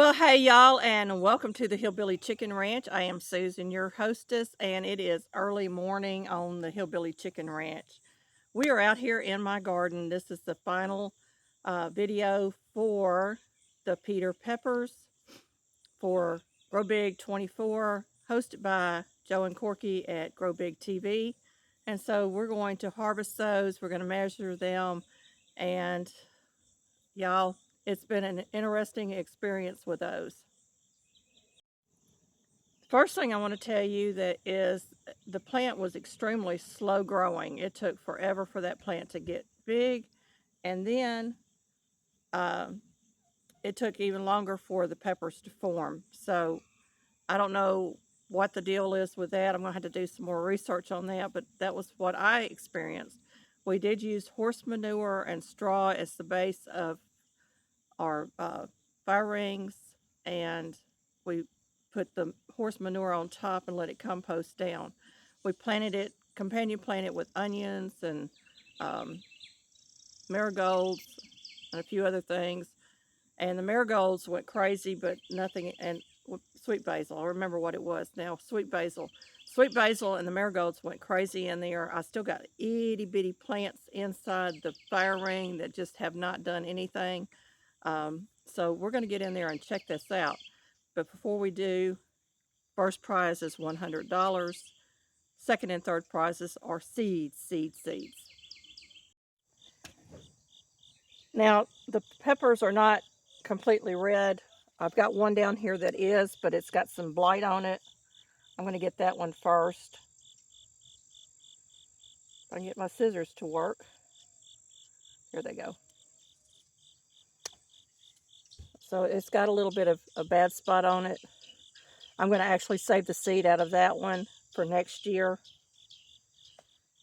Well, hey y'all, and welcome to the Hillbilly Chicken Ranch. I am Susan, your hostess, and it is early morning on the Hillbilly Chicken Ranch. We are out here in my garden. This is the final video for the Peter Peppers for Grow Big 24, hosted by Joe and Korky at Grow Big TV. And so we're going to harvest those. We're going to measure them, and y'all, it's been an interesting experience with those. First thing I want to tell you that is the plant was extremely slow growing. It took forever for that plant to get big, and then it took even longer for the peppers to form. So I don't know what the deal is with that. I'm going to have to do some more research on that, but that was what I experienced. We did use horse manure and straw as the base of our fire rings, and we put the horse manure on top and let it compost down. We planted it, companion planted with onions and marigolds and a few other things. And the marigolds went crazy, but nothing, and sweet basil, I remember what it was now, sweet basil. Sweet basil and the marigolds went crazy in there. I still got itty bitty plants inside the fire ring that just have not done anything. So we're going to get in there and check this out. But before we do, first prize is $100. Second and third prizes are seeds. Now, the peppers are not completely red. I've got one down here that is, but it's got some blight on it. I'm going to get that one first. If I can get my scissors to work. Here they go. So it's got a little bit of a bad spot on it. I'm going to actually save the seed out of that one for next year.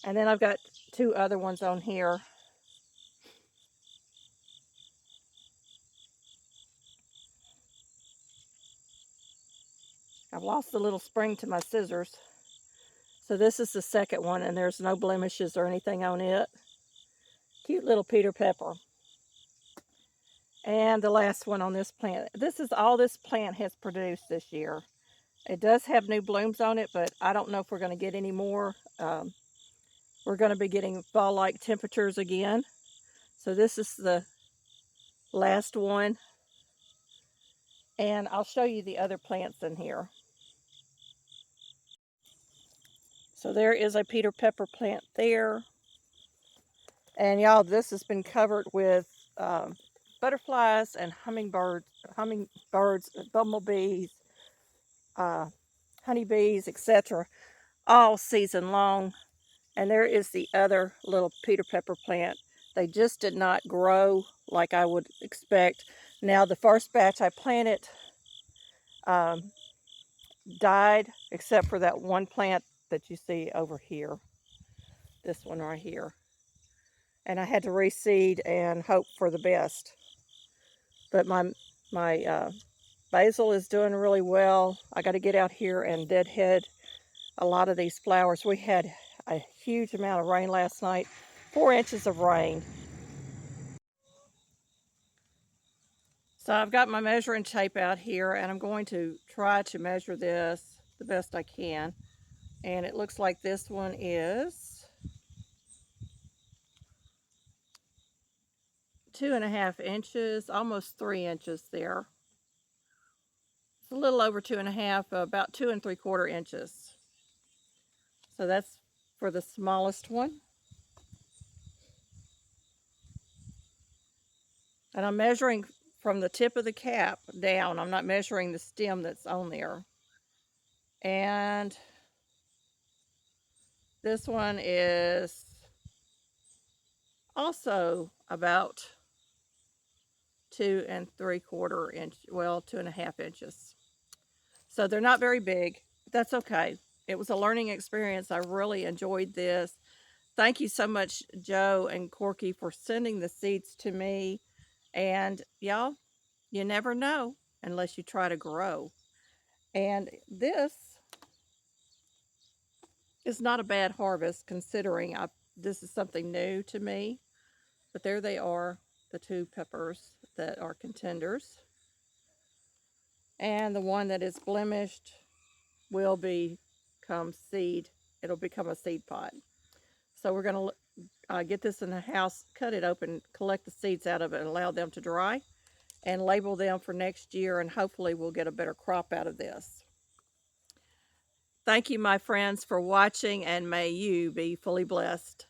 And then I've got two other ones on here. I've lost the little spring to my scissors. So this is the second one, and there's no blemishes or anything on it. Cute little Peter Pepper. And the last one on this plant. This is all this plant has produced this year. It does have new blooms on it, but I don't know if we're going to get any more. We're going to be getting fall-like temperatures again. So this is the last one. And I'll show you the other plants in here. So there is a Peter Pepper plant there. And y'all, this has been covered with butterflies and hummingbirds, bumblebees, honeybees, etc. all season long. And there is the other little Peter Pepper plant. They just did not grow like I would expect. Now the first batch I planted died, except for that one plant that you see over here. This one right here. And I had to reseed and hope for the best. But my basil is doing really well. I got to get out here and deadhead a lot of these flowers. We had a huge amount of rain last night, 4 inches of rain. So I've got my measuring tape out here, and I'm going to try to measure this the best I can. And it looks like this one is 2.5 inches, almost 3 inches there. It's a little over 2.5, about 2 3/4 inches. So that's for the smallest one. And I'm measuring from the tip of the cap down. I'm not measuring the stem that's on there. And this one is also about 2 3/4 inch, well, 2.5 inches. So they're not very big. That's okay. It was a learning experience. I really enjoyed this. Thank you so much, Joe and Korky, for sending the seeds to me. And y'all, you never know unless you try to grow. And this is not a bad harvest considering this is something new to me. But there they are, the two peppers that are contenders. And the one that is blemished will become seed. It'll become a seed pod. So we're going to get this in the house, cut it open, collect the seeds out of it, and allow them to dry, and label them for next year, and hopefully we'll get a better crop out of this. Thank you, my friends, for watching, and may you be fully blessed.